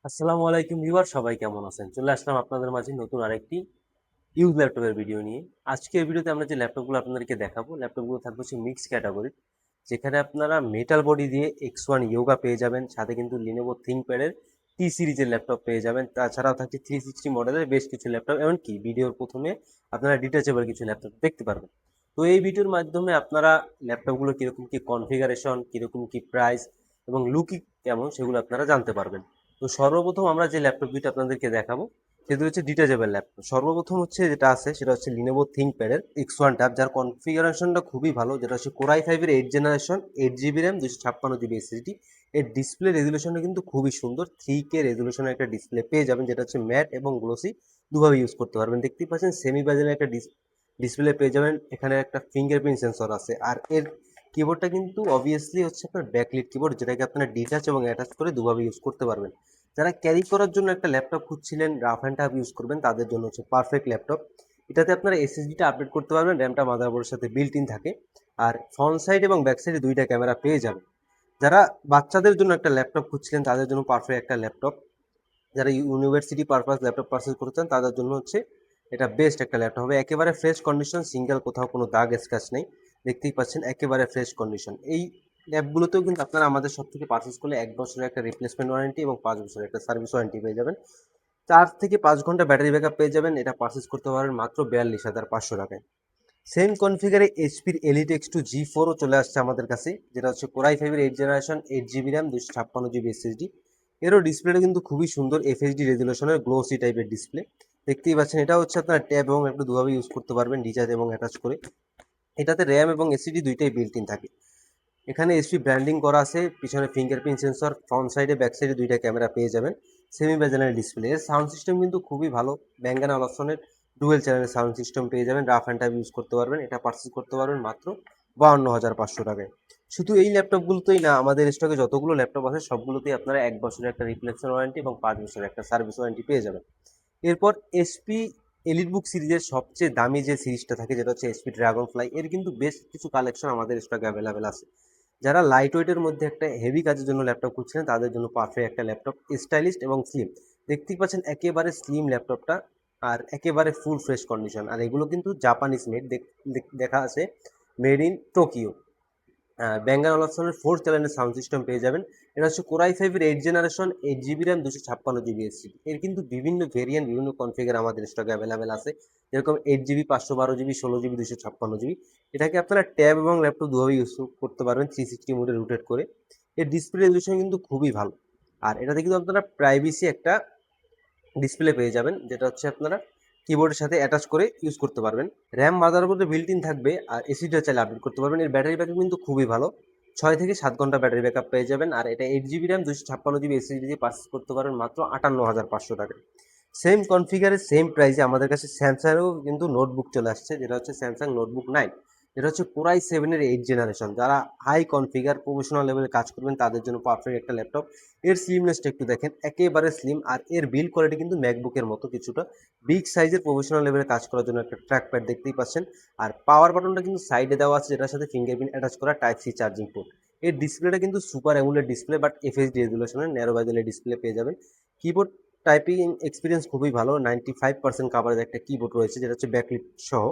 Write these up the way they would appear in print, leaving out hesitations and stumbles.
আসসালামু আলাইকুম ভিউয়ার, সবাই কেমন আছেন? চলে আসলাম আপনাদের মাঝে নতুন আরেকটি ইউজ ল্যাপটপের ভিডিও নিয়ে। আজকের ভিডিওতে আমরা যে ল্যাপটপগুলো আপনাদেরকে দেখাবো, ল্যাপটপগুলো থাকবে হচ্ছে মিক্স ক্যাটাগরি, যেখানে আপনারা মেটাল বডি দিয়ে X1 ইয়োগা পেয়ে যাবেন, সাথে কিন্তু লিনোভো থিংকপ্যাডের টি সিরিজের ল্যাপটপ পেয়ে যাবেন। তাছাড়াও থাকছে 360 মডেলের বেশ কিছু ল্যাপটপ, এমনকি ভিডিওর প্রথমে আপনারা ডিটাচেবল কিছু ল্যাপটপ দেখতে পারবেন। তো এই ভিডিওর মাধ্যমে আপনারা ল্যাপটপগুলো কীরকম কী কনফিগারেশন, কীরকম কী প্রাইস এবং লুকই কেমন সেগুলো আপনারা জানতে পারবেন। তো সর্বপ্রথম আমরা যে ল্যাপটপ দুইটা আপনাদেরকে দেখাবো সেগুলো হচ্ছে ডিটাচেবল ল্যাপটপ। সর্বপ্রথম হচ্ছে যেটা আছে সেটা হচ্ছে লিনোভো থিংকপ্যাডের X1 ট্যাব, যার কনফিগারেশনটা খুবই ভালো, যেটা হচ্ছে কোরাই ফাইভের 8 generation, 8 GB RAM, 256 GB SSD. এর ডিসপ্লে রেজুলেশনটা কিন্তু খুবই সুন্দর, 3K রেজুলেশনের একটা ডিসপ্লে পেয়ে যাবেন, যেটা হচ্ছে ম্যাট এবং গ্লোসি দুভাবে ইউজ করতে পারবেন। দেখতেই পাচ্ছেন সেমি বাজেলের একটা ডিসপ্লে পেয়ে যাবেন। এখানে একটা ফিঙ্গারপ্রিন্ট সেন্সর আছে, আর এর কিবোর্ডটা কিন্তু অবভিয়াসলি হচ্ছে আপনার ব্যাকলিট কিবোর্ড, যেটাকে আপনারা ডিটাচ এবং অ্যাটাচ করে দুভাবে ইউজ করতে পারবেন। যারা ক্যারি করার জন্য একটা ল্যাপটপ খুঁজছিলেন, রাফ অ্যান্ড টাফ ইউজ করবেন, তাদের জন্য হচ্ছে পারফেক্ট ল্যাপটপ। এটাতে আপনারা এসএসডিটা আপডেট করতে পারবেন, র্যামটা মাদারবোর্ডের সাথে বিল্ট ইন থাকে, আর ফ্রন্ট সাইড এবং ব্যাক সাইডে দুইটা ক্যামেরা পেয়ে যাবেন। যারা বাচ্চাদের জন্য একটা ল্যাপটপ খুঁজছিলেন, তাদের জন্য পারফেক্ট একটা ল্যাপটপ। যারা ইউনিভার্সিটি পারপাস ল্যাপটপ পারচেজ করতে চান, তাদের জন্য হচ্ছে এটা বেস্ট একটা ল্যাপটপ হবে। একেবারে ফ্রেশ কন্ডিশন, সিঙ্গেল কোথাও কোনো দাগ স্ক্র্যাচ নেই, দেখতেই পাচ্ছেন একেবারে ফ্রেশ কন্ডিশন। এই ল্যাপগুলোতেও কিন্তু আপনারা আমাদের সব থেকে পারচেজ করলে 1 বছরের একটা রিপ্লেসমেন্ট ওয়ারেন্টি এবং 5 বছরের একটা সার্ভিস ওয়ারেন্টি পেয়ে যাবেন। 4 থেকে 5 ঘন্টা ব্যাটারি ব্যাকআপ পেয়ে যাবেন। এটা পারচেজ করতে পারবেন মাত্র 42,500 টাকায়। সেম কনফিগারে এইচপির এলিট X2 G4ও চলে আসছে আমাদের কাছে, যেটা হচ্ছে কোরাই ফাইভের 8 generation, 8 GB RAM, 256 GB SSD. এরও ডিসপ্লেটা কিন্তু খুবই সুন্দর, এফএইচডি রেজুলেশনের গ্লোসি টাইপের ডিসপ্লে। দেখতেই পাচ্ছেন এটা হচ্ছে আপনার ট্যাব এবং একটু দুভাবে ইউজ করতে পারবেন, ডিচার্জ এবং অ্যাটাচ করে। এটাতে র্যাম এবং এসএসডি দুইটাই বিল্ট ইন থাকে। এখানে এসপি ব্র্যান্ডিং করা আছে, পিছনে ফিঙ্গারপ্রিন্ট সেন্সর, ফ্রন্ট সাইডে ব্যাক সাইডে দুইটা ক্যামেরা পেয়ে যাবেন, সেমি ব্যাজেলের ডিসপ্লে। এর সাউন্ড সিস্টেম কিন্তু খুবই ভালো, Bang & Olufsen'ের ডুয়েল চ্যানেলের সাউন্ড সিস্টেম পেয়ে যাবেন, রাফ অ্যান্ড টাইপ ইউজ করতে পারবেন। এটা পারচেজ করতে পারবেন মাত্র 52,500 টাকায়। শুধু এই ল্যাপটপগুলোতেই না, আমাদের স্টকে যতগুলো ল্যাপটপ আছে সবগুলোতেই আপনারা 1 বছরের একটা রিপ্লেসমেন্ট ওয়ারেন্টি এবং 5 বছরের একটা সার্ভিস ওয়ারেন্টি পেয়ে যাবেন। এরপর এসপি এলিট বুক সিরিজের সবচেয়ে দামি যে সিরিজটা থাকে, যেটা হচ্ছে এসপি ড্রাগন ফ্লাই, এর কিন্তু বেশ কিছু কালেকশন আমাদের স্টকে অ্যাভেলেবেল আছে। যারা লাইট ওয়েটের মধ্যে একটা হেভি কাজের জন্য ল্যাপটপ খুঁজছেন, তাদের জন্য পারফেক্ট একটা ল্যাপটপ, স্টাইলিস্ট এবং স্লিম। দেখতেই পাচ্ছেন একেবারে স্লিম ল্যাপটপটা, আর একেবারে ফুল ফ্রেশ কন্ডিশন। আর এগুলো কিন্তু জাপানিজ মেড, দেখা আছে মেড ইন টোকিও। Bang & Olufsen'ের 4 চ্যানেলের সাউন্ড সিস্টেম পেয়ে যাবেন। এটা হচ্ছে কোরাই ফাইভের 8 generation, 8 GB RAM, 256 GB SSD. এর কিন্তু বিভিন্ন ভেরিয়েন্ট, বিভিন্ন কনফিগার আমাদের স্টকে অ্যাভেলেবেল আছে, যেরকম 8 জিবি, 512 জিবি, 16 জিবি, 256 জিবি। এটাকে আপনারা ট্যাব এবং ল্যাপটপ দুভাবে ইউজ করতে পারবেন, 360 মোডে রোটেট করে। এর ডিসপ্লে রেজলিউশন কিন্তু খুবই ভালো, আর এটাতে কিন্তু আপনারা প্রাইভেসি একটা ডিসপ্লে পেয়ে যাবেন, যেটা হচ্ছে আপনারা কিবোর্ডের সাথে অ্যাটাচ করে ইউজ করতে পারবেন। র্যাম মাদারবোর্ডে বিল্ট ইন থাকবে, আর এসিটা চাইলে আপডেট করতে পারবেন। এর ব্যাটারি ব্যাকআপ কিন্তু খুবই ভালো, 6 থেকে 7 ঘন্টা ব্যাটারি ব্যাকআপ পেয়ে যাবেন। আর এটা 8 জিবি র্যাম, 256 জিবি এসএসডি দিয়ে পারচেস করতে পারবেন মাত্র 58,500 টাকায়। সেম কনফিগারে সেম প্রাইসে আমাদের কাছে স্যামসাংয়েরও কিন্তু নোটবুক চলে আসছে, যেটা হচ্ছে স্যামসাং নোটবুক 9। যেটা হচ্ছে কোরাই 7-এর 8 জেনারেশন। যারা হাই কনফিগার প্রফেশনাল লেভেলে কাজ করবেন, তাদের জন্য পারফেক্ট একটা ল্যাপটপ। এর স্লিমনেসটা একটু দেখেন, একেবারে স্লিম, আর এর বিল্ড কোয়ালিটি কিন্তু ম্যাকবুকের মতো কিছুটা। বিগ সাইজের প্রফেশনাল লেভেলে কাজ করার জন্য একটা ট্র্যাক প্যাড দেখতেই পাচ্ছেন। আর পাওয়ার বাটনটা কিন্তু সাইডে দেওয়া আছে, যেটার সাথে ফিঙ্গারপ্রিন্ট অ্যাটাচ করা টাইপ সি চার্জিং পোর্ট। এর ডিসপ্লেটা কিন্তু super AMOLED display, but FHD রেজুলেশনের ন্যারো বেজেলের ডিসপ্লে পেয়ে যাবেন। কিবোর্ড টাইপিং এক্সপিরিয়েন্স খুবই ভালো, 95% কাভারেজ একটা কিবোর্ড রয়েছে, যেটা হচ্ছে ব্যাকলিট সহ।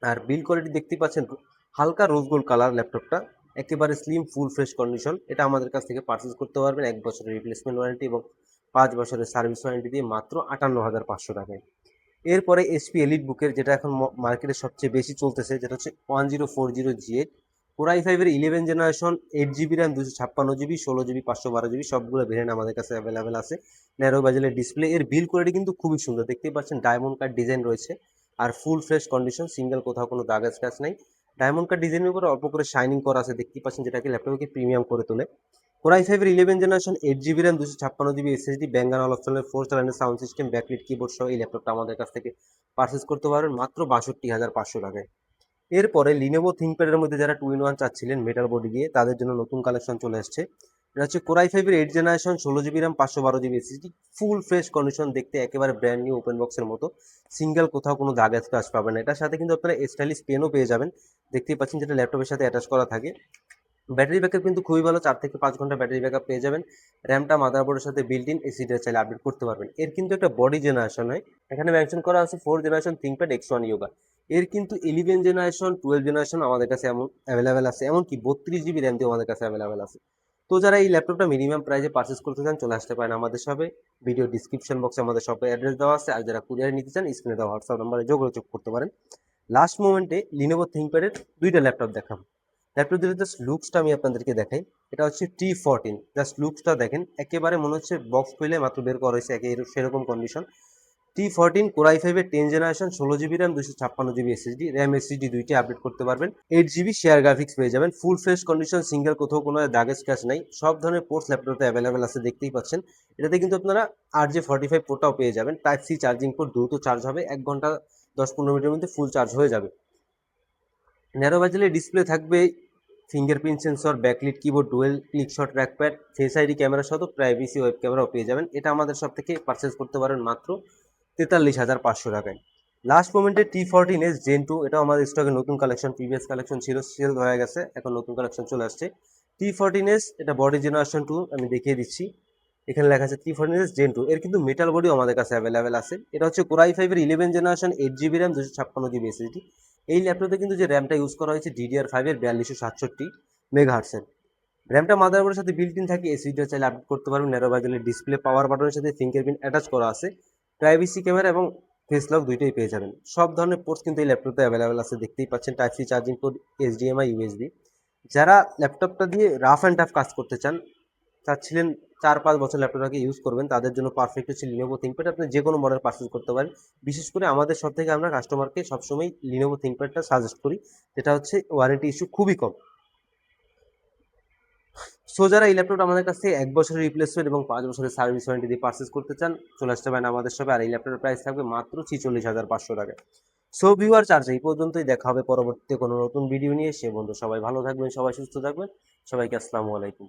আর বিল্ড কোয়ালিটি দেখতেই পাচ্ছেন, হালকা রোজ গোল্ড কালার ল্যাপটপটা, একেবারে স্লিম, ফুল ফ্রেশ কন্ডিশন। এটা আমাদের কাছ থেকে পারচেজ করতে পারবেন 1 বছরের রিপ্লেসমেন্ট ওয়ারেন্টি এবং 5 বছরের সার্ভিস ওয়ারেন্টি দিয়ে মাত্র 58,500 টাকায়। এরপরে এসপি এলিট বুকের, যেটা এখন মার্কেটে সবচেয়ে বেশি চলতেছে, যেটা হচ্ছে 1040G8, কোরাই ফাইভের 11 generation, 8 GB RAM, 256 GB, 16 GB, 512 GB, সবগুলো ভেরিয়েন্ট আমাদের কাছে অ্যাভেলেবেল আছে। ন্যারো বাজেলের ডিসপ্লে। এর বিল্ড কোয়ালিটি কিন্তু খুবই সুন্দর, দেখতেই পাচ্ছেন ডায়মন্ড কাট ডিজাইন রয়েছে, আর ফুল ফ্রেশ কন্ডিশন, সিঙ্গেল কোথাও কোনো দাগ স্ক্র্যাচ নাই। ডায়মন্ড কাট ডিজাইনের উপরে অল্প করে শাইনিং করা আছে, দেখতেই পাচ্ছেন, যেটাকে ল্যাপটপকে প্রিমিয়াম করে তোলে। কোরাই ফাইভের 11 generation, 8 GB RAM, 256 GB SSD, Bang & Olufsen'ের 4 চ্যানেলের সাউন্ড সিস্টেম, ব্যাকলিট কিবোর্ড সহ এই ল্যাপটপটা আমাদের কাছ থেকে পারচেজ করতে পারবেন মাত্র 62,500 টাকায়। এরপরে লিনোভো থিংকপ্যাডের মধ্যে যারা 2-in-1 চাচ্ছিলেন মেটাল বডি দিয়ে, তাদের জন্য নতুন কালেকশন চলে আসছে। এটা হচ্ছে কোরাই ফাইভের 8 generation, 16 GB RAM, 512 GB SSD, ফুল ফ্রেশ কন্ডিশন, দেখতে একেবারে ব্র্যান্ড নিউ ওপেন বক্সের মতো, সিঙ্গেল কোথাও কোনো দাগ স্ক্র্যাচ পাবেন না। এটার সাথে কিন্তু আপনারা স্টাইলিশ পেনও পেয়ে যাবেন, দেখতেই পাচ্ছেন, যেটা ল্যাপটপের সাথে অ্যাটাচ করা থাকে। ব্যাটারি ব্যাকআপ কিন্তু খুবই ভালো, 4 থেকে 5 ঘন্টা ব্যাটারি ব্যাকআপ পেয়ে যাবেন। র্যামটা মাদারবোর্ডের সাথে বিল্ট ইন, এসিটা চাইলে আপডেট করতে পারবেন। এর কিন্তু একটা বডি জেনারেশন হয়, এখানে মেনশন করা আছে 4th generation ThinkPad X1 yoga. এর কিন্তু 11 জেনারেশন 12 জেনারেশন আমাদের কাছে এমন অ্যাভেলেবেল আছে, এমনকি 32 GB র্যাম দিয়ে আমাদের কাছে অ্যাভেলেবেল আছে। তো যারা এই ল্যাপটপটা মিনিমাম প্রাইসে পারচেস করতে চান চলে আসতে পারেন আমাদের শপে। ভিডিও ডিসক্রিপশন বক্সে আমাদের শপের অ্যাড্রেস দেওয়া আছে, আর যারা কুরিয়ারে নিতে চান স্ক্রিনে দেওয়া হোয়াটসঅ্যাপ নাম্বারে যোগাযোগ করতে পারেন। লাস্ট মোমেন্টে লিনোভো থিংকপ্যাডের 2টা ল্যাপটপ দেখাবো। ল্যাপটপ দিলে জাস্ট লুকসটা আমি আপনাদেরকে দেখাই। এটা হচ্ছে T14, জাস্ট লুকসটা দেখেন, একেবারে মনে হচ্ছে বক্স খুলে মাত্র বের করা হয়েছে, সেরকম কন্ডিশন। T14 Core i5 এর 10 generation, 16 GB RAM, 256 GB SSD, RAM SSD দুইটি আপডেট করতে পারবেন। 8 GB শেয়ার গ্রাফিক্স পেয়ে যাবেন, ফুল ফ্রেশ কন্ডিশন, সিঙ্গেল কোথাও কোনো দাগের স্ক্র্যাচ নাই। সব ধরনের পোর্টস ল্যাপটপে অ্যাভেলেবেল আছে, দেখতেই পাচ্ছেন। এটাতে কিন্তু আপনারা RJ45 পোর্টটাও পেয়ে যাবেন। টাইপ সি চার্জিং পোর্ট, দ্রুত চার্জ হবে, 1 ঘন্টা 10-15 মিনিটের মধ্যে ফুল চার্জ হয়ে যাবে। ন্যারো বাজেলের ডিসপ্লে থাকবে, fingerprint sensor, backlit keyboard, dual click shot trackpad, face ID camera সহ প্রাইভেসি ওয়েব ক্যামেরাও পেয়ে যাবেন। এটা আমাদের সব থেকে পারচেস করতে পারেন মাত্র 43,500 টাকায়। লাস্ট মোমেন্টে T14s Gen 2, এটাও আমাদের স্টকে নতুন কালেকশন, প্রিভিয়াস কালেকশন ছিল, সেল হয়ে গেছে, এখন নতুন কালেকশন চলে আসছে। T14s এটা বডি জেনারেশন 2, আমি দেখিয়ে দিচ্ছি। এখানে লেখা আছে T14s Gen 2। এর কিন্তু মেটাল বডিও আমাদের কাছে অ্যাভেলেবেল আছে। এটা হচ্ছে Core i5 এর 11 generation, 8 GB RAM, 256 GB SSD। এই ল্যাপটপে কিন্তু যে র্যামটা ইউজ করা হয়েছে DDR5 এর 4267 মেগাহার্টসের। র্যামটা মাদারবোর্ডের সাথে বিল্ট ইন থাকে, এসিডিটা চাইলে আপডেট করতে পারবেন। ন্যারো বাজেলের ডিসপ্লে, পাওয়ার বাটনের সাথে ফিঙ্গারপ্রিন্ট অ্যাটাচ করা আছে, প্রাইভেসি ক্যামেরা এবং ফেস লক দুইটাই পেয়ে যাবেন। সব ধরনের পোর্টস কিন্তু এই ল্যাপটপে অ্যাভেলেবেল আছে, দেখতেই পাচ্ছেন। Type C charging port, HDMI, USB। যারা ল্যাপটপটা দিয়ে রাফ অ্যান্ড টাফ কাজ করতে চাচ্ছিলেন 4-5 বছর ল্যাপটপটাকে ইউজ করবেন, তাদের জন্য পারফেক্ট হচ্ছে লিনোভো থিংকপ্যাড। আপনি যে কোনো মডেল পারচেজ করতে পারেন। বিশেষ করে আমাদের সব থেকে আমরা কাস্টমারকে সবসময় লিনোভো থিংকপ্যাডটা সাজেস্ট করি, যেটা হচ্ছে ওয়ারেন্টি ইস্যু খুবই কম। সো যারা এই ল্যাপটপটা আমাদের কাছ থেকে 1 বছরের রিপ্লেসমেন্ট এবং 5 বছরের সার্ভিস ওয়ারেন্টি দিয়ে পারচেস করতে চান চলে আসতে পারেন আমাদের শপে। আর এই ল্যাপটপের প্রাইস থাকবে মাত্র 46,500 টাকায়। সো ভিউয়ার চার্জ এই পর্যন্তই, দেখা হবে পরবর্তীতে কোনো নতুন ভিডিও নিয়ে। সে বন্ধু সবাই ভালো থাকবেন, সবাই সুস্থ থাকবেন। সবাইকে আসসালামু আলাইকুম।